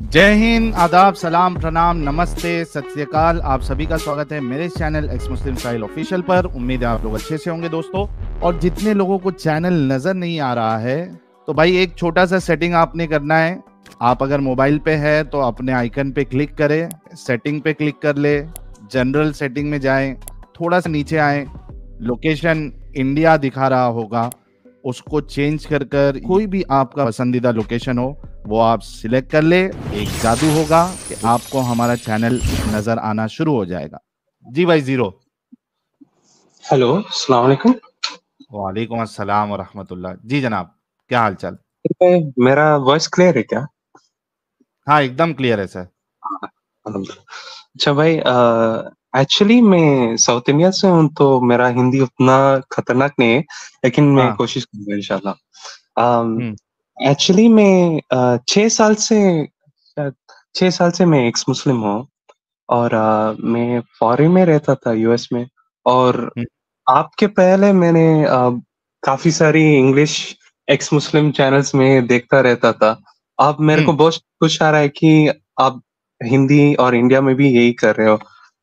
जय हिंद, आदाब, सलाम, प्रणाम, नमस्ते, सत श्री अकाल। आप सभी का स्वागत है मेरे चैनल एक्स मुस्लिम साहिल ऑफिशियल पर। उम्मीद है आप लोग अच्छे से होंगे दोस्तों। और जितने लोगों को चैनल नजर नहीं आ रहा है तो भाई एक छोटा सा सेटिंग आपने करना है। आप अगर मोबाइल पे है तो अपने आइकन पे क्लिक करें, सेटिंग पे क्लिक कर ले, जनरल सेटिंग में जाएं, थोड़ा सा नीचे आए, लोकेशन इंडिया दिखा रहा होगा, उसको चेंज कर कर कोई भी आपका पसंदीदा लोकेशन हो वो आप सिलेक्ट कर ले। एक जादू होगा कि आपको हमारा चैनल नजर आना शुरू हो जाएगा। जी भाई जीरो। हेलो, अस्सलाम वालेकुम। वालेकुम अस्सलाम व रहमतुल्लाह। जी जनाब, क्या हाल चाल? मेरा वॉइस क्लियर है क्या? हाँ, एकदम क्लियर है सर। हाँ, अच्छा भाई, एक्चुअली मैं साउथ इंडिया से हूँ तो मेरा हिंदी उतना खतरनाक नहीं है, लेकिन मैं हाँ। कोशिश करूँगा इंशाल्लाह। हम्म। एक्चुअली मैं 6 साल से शायद 6 साल से मैं एक्स मुस्लिम हूँ और मैं फॉरेन में रहता था यूएस में। और हम्म। आपके पहले मैंने काफ़ी सारी इंग्लिश एक्स मुस्लिम चैनल्स में देखता रहता था। अब मेरे को हम्म। बहुत खुश आ रहा है कि आप हिंदी और इंडिया में भी यही कर रहे हो।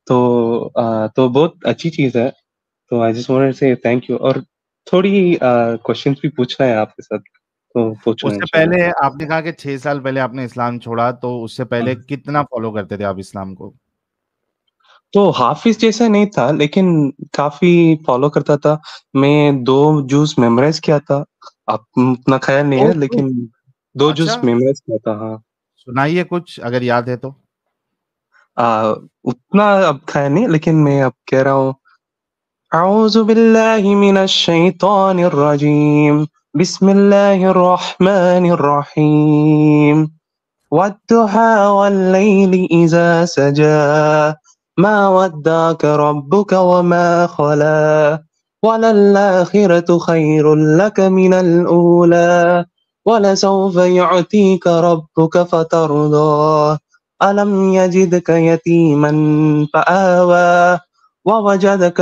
तो बहुत अच्छी चीज़ है। तो आई जस्ट वांटेड टू से थैंक यू और थोड़ी क्वेश्चंस भी पूछना है आपके साथ, तो पूछूँगा उससे इंशाल्लाह। पहले आपने कहा कि 6 साल पहले आपने इस्लाम छोड़ा, तो उससे पहले हाँ। कितना फॉलो करते थे आप इस्लाम को? तो हाफ़िज़ जैसा नहीं था, लेकिन काफ़ी फ़ॉलो करता था। मैं 2 जुज़ मेमोराइज़ किया था। अब उतना ख़याल नहीं तो है, लेकिन 2 अच्छा, जुज़ मेमोराइज़ किया था, हाँ। सुनाइए कुछ अगर याद है तो। उतना अब ख़याल नहीं, लेकिन मैं अब कह रहा हूँ, अऊज़ु बिल्लाहि मिनश शैतानिर रजीम, बिस्मिल्लाहिर रहमानिर रहीम। वद्दुहा वल्लैलि इज़ा सजा, मा वद्दाक रब्बुक वमा खला, वलल्लाखिरतु खैरुल लक मिनल ऊला, वलसौफ युअतीक रब्बुक फतर्दा, अलम यजिदक यतीमन फआवा, ववजदक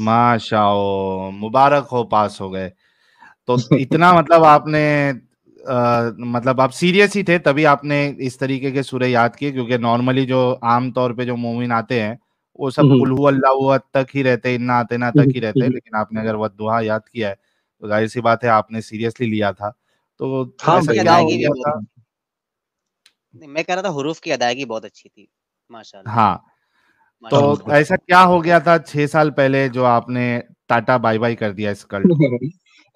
माशाओ, मुबारक हो, पास हो गए। तो इतना मतलब आपने मतलब आप सीरियस ही थे तभी आपने इस तरीके के सूरह याद किए, क्योंकि नॉर्मली जो आम तौर पे जो मोमिन आते हैं वो सब कुल हु अल्लाहु अहद तक ही रहते हैं, इन्ना आतेना तक ही रहते हैं, लेकिन आपने अगर वद्दुहा याद किया है तो जाहिर सी बात है आपने सीरियसली लिया था। तो हाँ ऐसा भाई, की क्या हो अदायगी भी गया बहुत था? नहीं, मैं कह रहा था हुरूफ की अदायगी बहुत अच्छी थी। माशाल्लाह, हाँ, तो माशाल्लाह। ऐसा क्या हो गया था 6 साल पहले जो आपने टाटा बाय बाय कर दिया इस कल्ट को?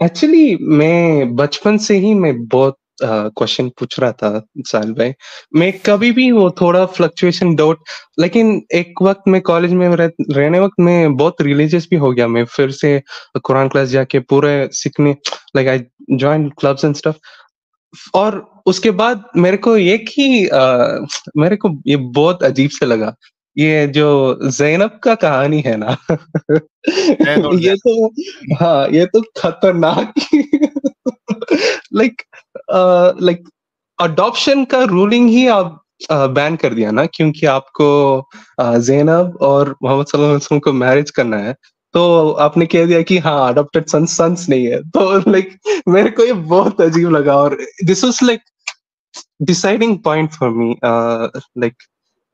एक्चुअली मैं बचपन से ही मैं बहुत क्वेश्चन पूछ रहा था साहिल भाई। मैं कभी भी वो थोड़ा फ्लक्चुएशन डाउट, लेकिन एक वक़्त मैं कॉलेज में रहने वक़्त मैं बहुत रिलीजियस भी हो गया। मैं फिर से कुरान क्लास जाके पूरे सीखने, like I joined clubs and stuff. और उसके बाद मेरे को ये बहुत अजीब से लगा। ये जो ज़ैनब का कहानी है ना, जैद और ये जैद। तो, हाँ, ये तो खतरनाक लाइक लाइक अडॉप्शन का रूलिंग ही आप बैन कर दिया ना, क्योंकि आपको ज़ैनब और मोहम्मद सल्लल्लाहु अलैहि वसल्लम को मैरिज करना है, तो आपने कह दिया कि हाँ, अडॉप्टेड सन्स नहीं है। तो लाइक मेरे को ये बहुत अजीब लगा और this was like deciding point for me. Like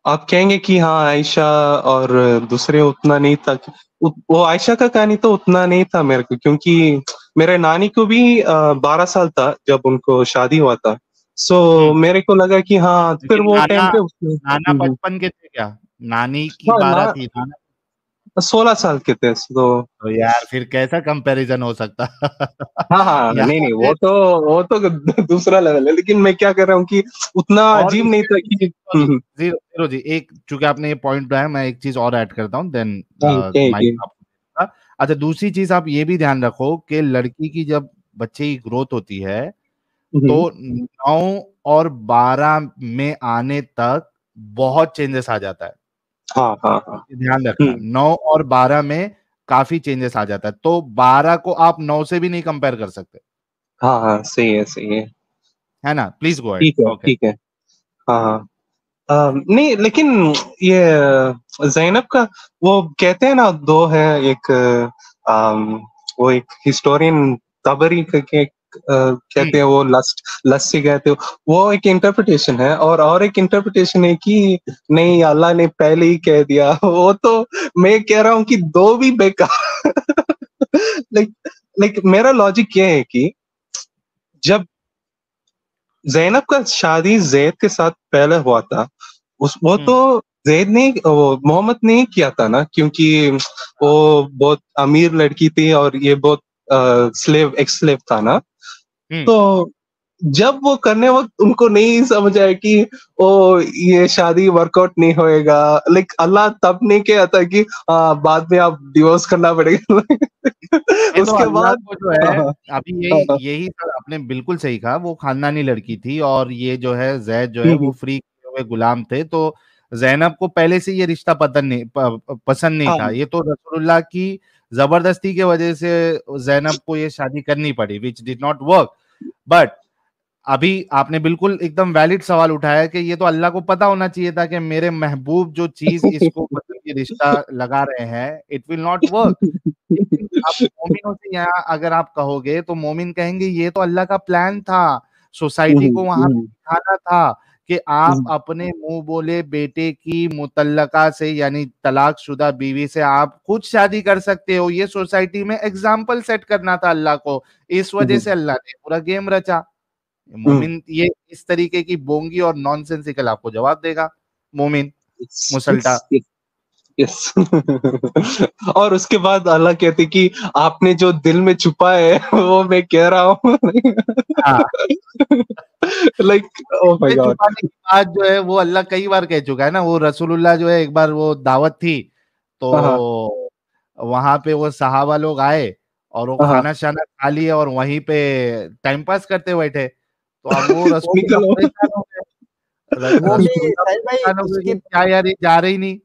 आप कहेंगे कि हाँ, आयशा और दूसरे उतना नहीं था। वो आयशा का कहानी तो उतना नहीं था मेरे को, क्योंकि मेरे नानी को भी 12 साल था जब उनको शादी हुआ था। सो हम्म। मेरे को लगा कि हाँ, फिर लेकिन वो नाना टाइम पे उसने नाना 55 के थे क्या? नानी की हाँ, 12 थी, नाना। 16 साल के थे। तो तो यार फिर कैसा कंपैरिजन हो सकता? हाँ, हाँ, नहीं, यहाँ नहीं, पे वो तो दूसरा लेवल है, लेकिन मैं क्या कर रहा हूँ कि उतना और अजीब नहीं इसमें था कि जीरो जी, जीरो जीरो जी, एक चूंकि आपने ये पॉइंट उठाया, मैं एक चीज और ऐड करता हूँ, देन हाँ, माइक ठीक, आपको देता। अच्छा, दूसरी चीज आप ये भी ध्यान रखो कि लड़की की जब बच्चे की ग्रोथ होती है ठीक। तो 9 और 12 में आने तक बहुत चेंजेस आ जाता है। हाँ, हाँ, हाँ। ये ध्यान रखना, हुँ। 9 और 12 में काफी चेंजेस आ जाता है, तो 12 को आप 9 से भी नहीं कंपेयर कर सकते। हाँ हाँ, सही है ना? Please go ahead. ठीक है, ओके। ठीक है। हाँ हाँ। नहीं, लेकिन ये ज़ैनब का वो कहते हैं ना, 2 है, एक वो एक हिस्टोरियन तबरी करके कहते हैं, वो लस्ट से कहते हो, वो एक इंटरप्रिटेशन है, और एक इंटरप्रिटेशन है कि नहीं, अल्लाह ने पहले ही कह दिया। वो तो मैं कह रहा हूँ कि 2 भी बेकार। लाइक लाइक मेरा लॉजिक ये है कि जब ज़ैनब का शादी ज़ैद के साथ पहले हुआ था, वो तो ज़ैद ने, वो मोहम्मद ने ही किया था ना, क्योंकि वो बहुत अमीर लड़की थी और ये बहुत एक्स स्लेव था ना। तो जब वो करने वक्त उनको नहीं समझ आया कि ओ, ये शादी वर्कआउट नहीं होएगा, लाइक अल्लाह तब नहीं किया था कि बाद में आप डिवोर्स करना पड़ेगा। नहीं तो उसके अल्लाह बाद को जो है, हाँ अभी हाँ यही यही सर आपने बिल्कुल सही कहा, वो खानदानी लड़की थी और ये जो है जैद जो है वो फ्री किए हुए गुलाम थे। तो जैनब को पहले से ये रिश्ता पसंद नहीं हाँ था। ये तो रसूलुल्लाह की जबरदस्ती के वजह से जैनब को ये शादी करनी पड़ी, which did not work. But अभी आपने बिल्कुल एकदम वैलिड सवाल उठाया कि ये तो अल्लाह को पता होना चाहिए था कि मेरे महबूब जो चीज इसको मतलब ये रिश्ता लगा रहे हैं, इट विल नॉट वर्क। लेकिन अब मोमिनों से यहाँ अगर आप कहोगे तो मोमिन कहेंगे ये तो अल्लाह का प्लान था, सोसाइटी को वहां पे दिखाना था कि आप अपने मुंह बोले बेटे की मुतल्लका से यानी तलाकशुदा बीवी से आप खुद शादी कर सकते हो, ये सोसाइटी में एग्जाम्पल सेट करना था अल्लाह को। इस वजह से अल्लाह ने पूरा गेम रचा। मोमिन ये इस तरीके की बोंगी और नॉनसेंसिकल आपको जवाब देगा, मोमिन मुसल्टा। यस। और उसके बाद अल्लाह कहते कि आपने जो दिल में छुपा है वो मैं कह रहा हूँ। हाँ, लाइक ओह माय ये गॉड। छुपाने की बात जो है वो अल्लाह कई बार कह चुका है ना। वो रसूलुल्लाह जो है, एक बार वो दावत थी तो हाँ वहां पे वो सहाबा लोग आए और वो हाँ। खाना शाना खा लिए और वहीं पे टाइम पास करते बैठे। तो अब वो वो भी रसूलुल्लाह निकलो। परेशान हो गए। वो भी रसूलुल्लाह साहिल भाई परेशान हो गए कि उसकी क्या यार ये जा रही नहीं।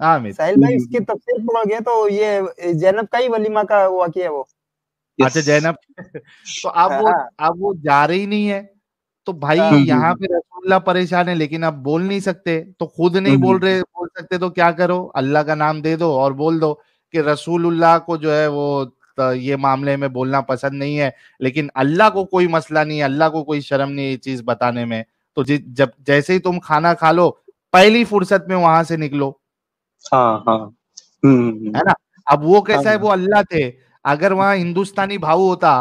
हाँ अमित। साहिल भाई उसकी तफसीर पढ़ोगे तो ये जैनब का ही वलीमा का वाकया है वो। अच्छा यस। जैनब। तो हाँ अब वो जा रही नहीं है। तो भाई हाँ यहाँ पे रसूलुल्लाह परेशान है लेकिन अब बोल नहीं सकते, तो खुद नहीं बोल सकते तो क्या करो, अल्लाह का नाम दे दो और बोल दो कि रसूलुल्लाह को जो है वो ये मामले में बोलना पसंद नहीं है। लेकिन अल्लाह को कोई मसला नहीं है, अल्लाह को कोई शर्म नहीं है ये चीज बताने में। तो जब जैसे ही तुम खाना खा लो पहली फुर्सत में वहां से निकलो, हाँ हाँ। है ना। अब वो कैसा है, हाँ। वो अल्लाह थे। अगर वहां हिंदुस्तानी भाव होता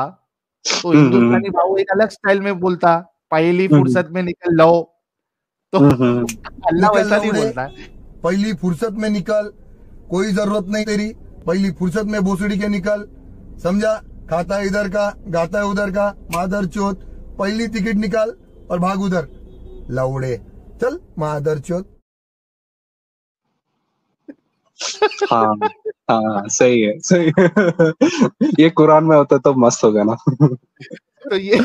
तो हम्म हिंदुस्तानी भाव एक अलग स्टाइल में बोलता, पहली हम्म फुर्सत में निकल लो। तो हम्म अल्लाह निकल वैसा नहीं लौड़े, बोलता है। पहली फुर्सत में निकल, कोई जरूरत नहीं तेरी, पहली फुर्सत में भोसड़ी के निकल, समझा। खाता है इधर का, गाता है उधर का, मादर चोत, पहली टिकट निकाल और भाग उधर लौड़े, चल मादर चोत। हाँ हाँ, सही है सही है। ये कुरान में होता तो मस्त होगा ना। तो ये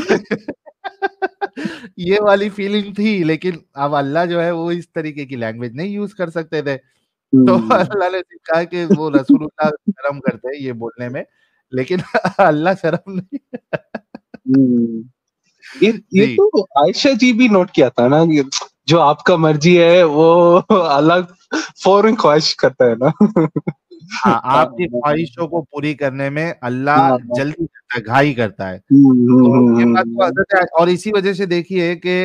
ये वाली फीलिंग थी, लेकिन अब अल्लाह जो है वो इस तरीके की लैंग्वेज नहीं यूज कर सकते थे। तो हम्म अल्लाह ने कहा कि वो रसूलुल्लाह शर्म करते हैं ये बोलने में, लेकिन अल्लाह शर्म नहीं। हम्म। ये जी तो आयशा जी भी नोट किया था ना कि जो आपका मर्जी है वो अलग फौरन ख्वाहिश करता है ना। हाँ, हाँ आपकी ख्वाहिशों को पूरी करने में अल्लाह हाँ। जल्दी करता है, घाई करता है। हम्म तो ये बात तो हम्म आदत है और इसी वजह से देखिए कि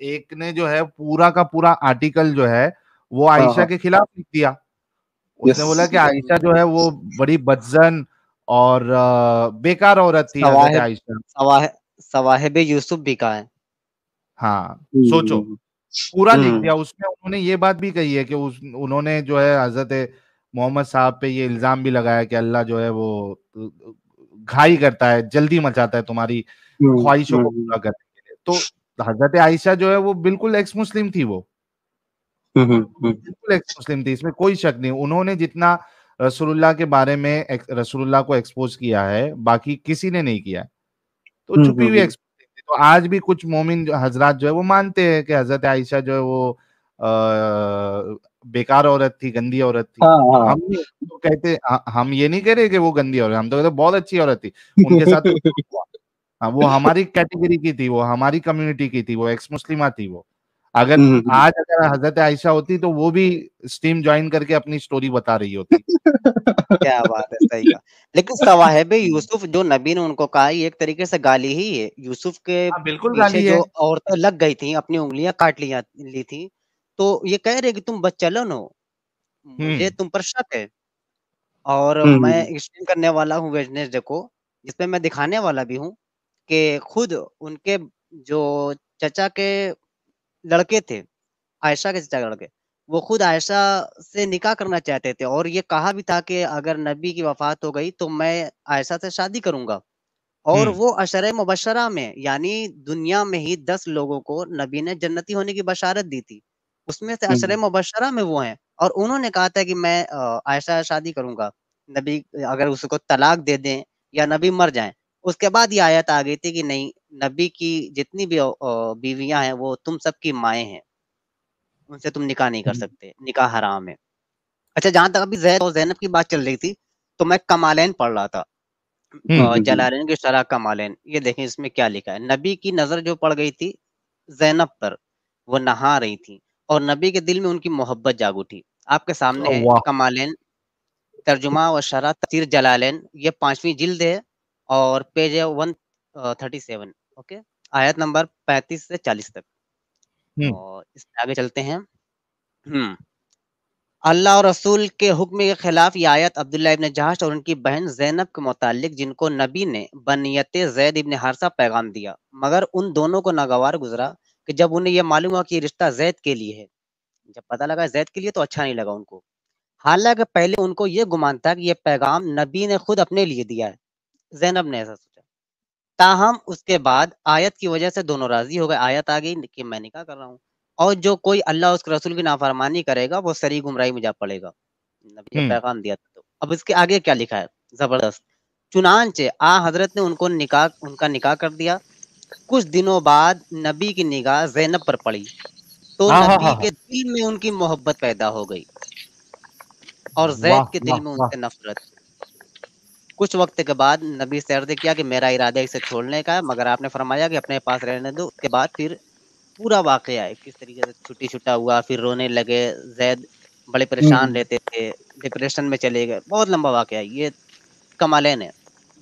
एक ने जो है पूरा का पूरा आर्टिकल जो है वो हाँ आयशा हाँ। के खिलाफ लिख दिया। यस। उसने बोला कि आयशा जो है वो बड़ी बदजन और बेकार औरत थी हजरत सवाहिब आयशा। सवाहिब सवाहिब यूसुफ भी कहा है। हाँ सोचो, हम्म पूरा लिख हम्म दिया उसमें। उन्होंने ये बात भी कही है कि उन्होंने जो है हजरत मोहम्मद साहब पे ये इल्जाम भी लगाया कि अल्लाह जो है वो घाई करता है, जल्दी मचाता है तुम्हारी ख्वाहिशों को हम्म पूरा करने के लिए। तो हजरत आयशा जो है वो बिल्कुल एक्स मुस्लिम थी, वो हम्म बिल्कुल एक्स मुस्लिम थी, इसमें कोई शक नहीं। उन्होंने जितना रसूलुल्लाह के बारे में रसूलुल्लाह को एक्सपोज किया है बाकी किसी ने नहीं किया है। तो छुपी हुई हम्म। एक्स मुस्लिम थी। तो आज भी कुछ मोमिन हजरात जो है वो मानते हैं कि हजरत आयशा जो है वो बेकार औरत थी, गंदी औरत थी। हाँ हाँ। हम नहीं तो कहते, हम ये नहीं कह रहे कि वो गंदी औरत, हम तो कहते बहुत अच्छी औरत थी, उनके साथ तो जुल्म हुआ। हाँ, वो हमारी कैटेगरी की थी, वो हमारी कम्युनिटी की थी, वो एक्स मुस्लिमा थी वो। अगर आज अगर हजरत आयशा होती तो वो भी स्ट्रीम ज्वाइन करके अपनी स्टोरी बता रही होती। क्या बात है, सही कहा। लेकिन सवाहिब यूसुफ जो नबी ने उनको कहा, ये एक तरीके से गाली ही है। यूसुफ के हाँ, बिल्कुल पीछे गाली जो है। औरतें लग गई थी, अपनी उंगलियां काट ली थी, तो ये कह रहे कि तुम बच्चलन हो, मुझे तुम पर शक है। और मैं स्ट्रीम करने वाला हूँ वेडनेसडे को, जिसमें मैं दिखाने वाला भी हूँ कि खुद उनके जो चचा के लड़के थे, आयशा के चचा के लड़के, वो खुद आयशा से निकाह करना चाहते थे और ये कहा भी था कि अगर नबी की वफात हो गई तो मैं आयशा से शादी करूंगा। और वो अशरे मुबशरा में, यानी दुनिया में ही 10 लोगों को नबी ने जन्नती होने की बशारत दी थी, उसमें से अशरे मुबशरा में वो हैं। और उन्होंने कहा था कि मैं आयशा से शादी करूंगा, नबी अगर उसको तलाक दे दें या नबी मर जाएं। उसके बाद ये आयत आ गई थी कि नहीं, नबी की जितनी भी बीवियां हैं वो तुम सबकी माएँ हैं, उनसे तुम निकाह नहीं कर सकते, निकाह हराम है। अच्छा, जहाँ तक अभी ज़ैद और ज़ैनब की बात चल रही थी, तो मैं कमालैन पढ़ रहा था। जलालैन की शरह कमालैन, ये देखें इसमें क्या लिखा है। नबी की नज़र जो पड़ गई थी ज़ैनब पर, वो नहा रही थी और नबी के दिल में उनकी मोहब्बत जाग उठी। आपके सामने है वाह। कमालैन, तर्जुमा व शरह तफसीर जलालैन, ये 5वीं जिल्द है और पेज है 137, ओके, आयत नंबर 35 से 40 तक। और इसमें आगे चलते हैं। अल्लाह और रसूल के हुक्म के खिलाफ ये आयत अब्दुल्लाह इब्न जहाश और उनकी बहन ज़ैनब के मुतालिक, जिनको नबी ने बनियत ज़ैद इब्न हारिसा पैगाम दिया, मगर उन दोनों को नागवार गुजरा कि जब उन्हें यह मालूम हुआ कि ये रिश्ता ज़ैद के लिए है। जब पता लगा ज़ैद के लिए तो अच्छा नहीं लगा उनको। हालांकि पहले उनको ये गुमान था कि ये पैगाम नबी ने खुद अपने लिए दिया है, ज़ैनब ने ऐसा सोचा। ताहम उसके बाद आयत की वजह से दोनों राजी हो गए। आयत आ गई कि मैं निकाह कर रहा हूँ, और जो कोई अल्लाह उसके रसूल की नाफरमानी करेगा वो सरी गुमराही में जा पड़ेगा। नबी ने पैगाम दिया था। तो अब इसके आगे क्या लिखा है, जबरदस्त। चुनांचे हजरत ने उनका निकाह कर दिया। कुछ दिनों बाद नबी की निगाह ज़ैनब पर पड़ी, तो नबी के दिल में उनकी मोहब्बत पैदा हो गई और ज़ैद के दिल में उनसे नफरत। कुछ वक्त के बाद नबी से अर्ज़ किया कि मेरा इरादा इसे छोड़ने का है, मगर आपने फरमाया कि अपने पास रहने दो। उसके बाद फिर पूरा वाक़या है, किस तरीके से छुट्टी-छुट्टा हुआ, फिर रोने लगे, ज़ैद बड़े परेशान रहते थे, डिप्रेशन में चले गए। बहुत लंबा वाक़या है। ये कमालैन है,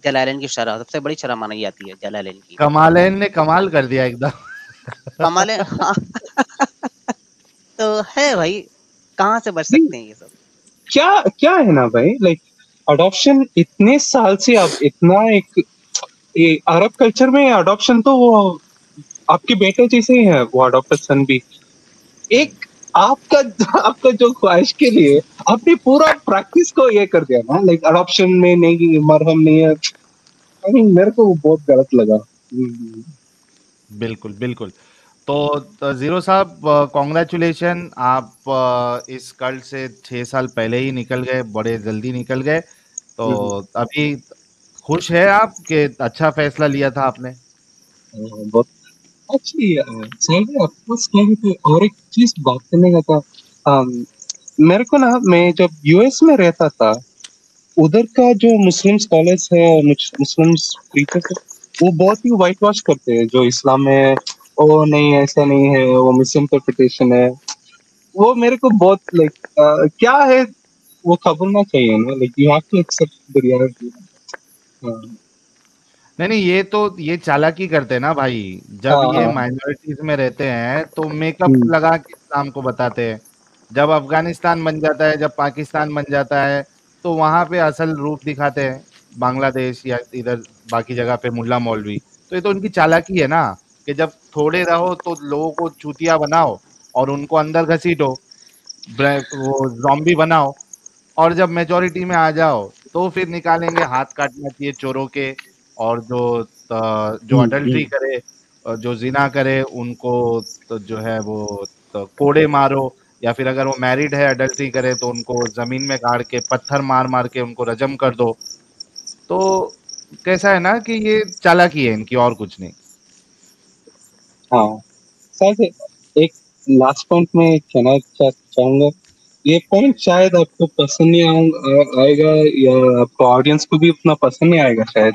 जलालैन की शरह, सबसे बड़ी शरह मानी जाती है जलालैन की। कमालैन ने कमाल कर दिया एकदम। कमालैन हाँ। तो है भाई, कहाँ से बच सकते हैं ये सब? क्या क्या है ना भाई, लाइक अडॉप्शन इतने साल से अब इतना एक ये अरब कल्चर में अडॉप्शन तो वो आपके बेटे जैसे ही है, वो अडॉप्टेड सन भी एक आपका आपका जो ख्वाहिश के लिए आपने पूरा प्रैक्टिस को ये कर दिया ना, लाइक अडॉप्शन में नहीं मरहम नहीं है। आई मीन मेरे को वो बहुत गलत लगा। बिल्कुल बिल्कुल। तो जीरो साहब, कॉन्ग्रेचुलेशन, आप इस कल्ट से 6 साल पहले ही निकल गए, बड़े जल्दी निकल गए। तो अभी खुश है आप कि अच्छा फैसला लिया था आपने? बहुत अच्छी सैलरी आपको। और एक चीज बात करने का था, मेरे को ना, मैं जब यूएस में रहता था, उधर का जो मुस्लिम स्कॉलर्स है और मुस्लिम प्रीचर्स है, वो बहुत ही वाइट वॉश करते हैं जो इस्लाम में, ओ नहीं ऐसा नहीं है, वो मिस इंटरप्रिटेशन है। वो मेरे को बहुत लाइक क्या है वो खबरना चाहिए ना, like you have to accept the reality. नहीं, ये चालाकी करते हैं ना भाई। जब ये माइनॉरिटीज में रहते हैं तो मेकअप लगा के इस्लाम को बताते हैं। जब अफगानिस्तान बन जाता है, जब पाकिस्तान बन जाता है, तो वहां पे असल रूप दिखाते हैं, बांग्लादेश या इधर बाकी जगह पे मुल्ला मौलवी। तो ये तो उनकी चालाकी है ना, कि जब थोड़े रहो तो लोगों को चूतिया बनाओ और उनको अंदर घसीटो, वो ज़ॉम्बी बनाओ, और जब मेजोरिटी में आ जाओ तो फिर निकालेंगे हाथ काटना चाहिए चोरों के, और जो अडल्ट्री करे, जो जिना करे, उनको तो जो है वो तो कोड़े मारो, या फिर अगर वो मैरिड है अडल्ट्री करे तो उनको जमीन में गाड़ के पत्थर मार मार के उनको रजम कर दो। तो कैसा है ना कि ये चालाकी है इनकी, और कुछ नहीं। हाँ शायद एक लास्ट पॉइंट में कहना चाहूंगा, ये पॉइंट शायद आपको पसंद नहीं आएगा या आपको ऑडियंस को भी उतना पसंद नहीं आएगा शायद,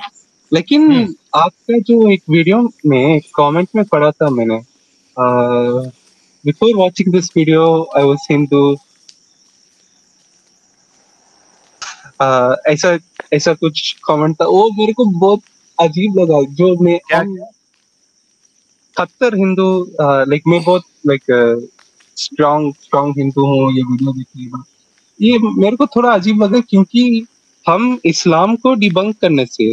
लेकिन आपका जो एक वीडियो में कमेंट में पढ़ा था मैंने, before watching this video I was Hindu, ऐसा ऐसा कुछ कमेंट था, वो मेरे को बहुत अजीब लगा। जो मैं क्या हम खत्तर हिंदू, लाइक मैं बहुत लाइक स्ट्रांग स्ट्रांग हिंदू हूँ ये वीडियो देखने के बाद। ये मेरे को थोड़ा अजीब लगा क्योंकि हम इस्लाम को डिबंक करने से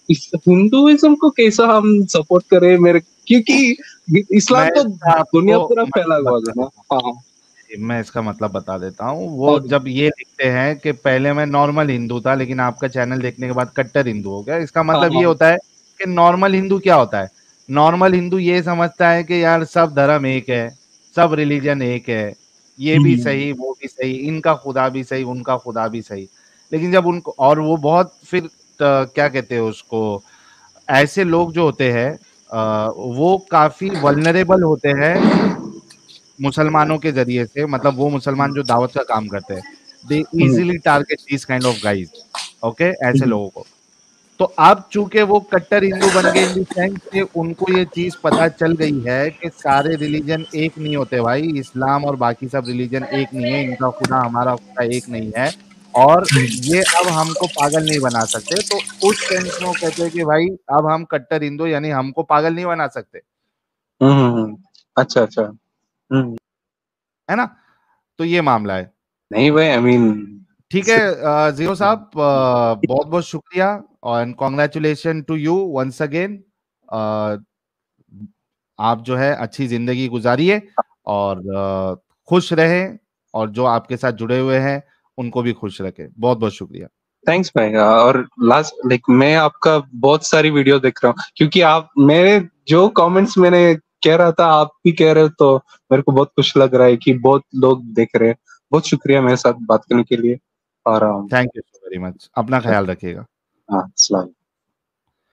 इस हिंदुइज्म को कैसा हम सपोर्ट करें, मेरे क्योंकि इस्लाम मैं तो इसका दुनिया आपको पूरा फैला मतलब हुआ बता है ना। देता हाँ हूँ, मैं इसका मतलब बता देता हूँ। हाँ वो जब ये लिखते हैं कि पहले मैं नॉर्मल हिंदू था लेकिन आपका चैनल देखने के बाद कट्टर हिंदू हो गया, इसका हाँ मतलब ये हाँ। होता है कि नॉर्मल हिंदू क्या होता है? नॉर्मल हिंदू ये समझता है कि यार सब धर्म एक है, सब रिलीजन एक है, ये भी हम्म, सही वो भी सही, इनका खुदा भी सही उनका खुदा भी सही। लेकिन जब उनको और वो बहुत फिर क्या कहते हैं उसको, ऐसे लोग जो होते हैं वो काफी वल्नरेबल होते हैं मुसलमानों के जरिए से, मतलब वो मुसलमान जो दावत का काम करते हैं, they hmm, easily target this kind of guys. Okay, ऐसे हम्म, लोगों को। तो अब चूंकि वो कट्टर हिंदू बन गए इन द सेंस कि उनको ये चीज पता चल गई है कि सारे रिलीजन एक नहीं होते भाई, इस्लाम और बाकी सब रिलीजन एक नहीं है, इनका खुदा हमारा खुदा एक नहीं है, और ये अब हमको पागल नहीं बना सकते। तो उस सेंस में वो कहते हैं कि भाई अब हम कट्टर हिंदू यानी हमको पागल नहीं बना सकते, हम्म। अच्छा अच्छा। हम्म। है ना? तो ये मामला है। नहीं भाई, आई मीन ठीक है जीरो साहब, बहुत बहुत शुक्रिया और congratulation to you once again. आप जो है अच्छी जिंदगी गुजारिए और खुश रहें, और जो आपके साथ जुड़े हुए हैं उनको भी खुश रखें। बहुत बहुत शुक्रिया। थैंक्स भाई। और लास्ट लाइक मैं आपका बहुत सारी वीडियो देख रहा हूँ क्योंकि आप मेरे जो कमेंट्स मैंने कह रहा था आप भी कह रहे हो, तो मेरे को बहुत खुश लग रहा है कि बहुत लोग देख रहे हैं। बहुत शुक्रिया मेरे साथ बात करने के लिए। और thank you so very much, अपना ख्याल रखिएगा। हाँ, सलाम।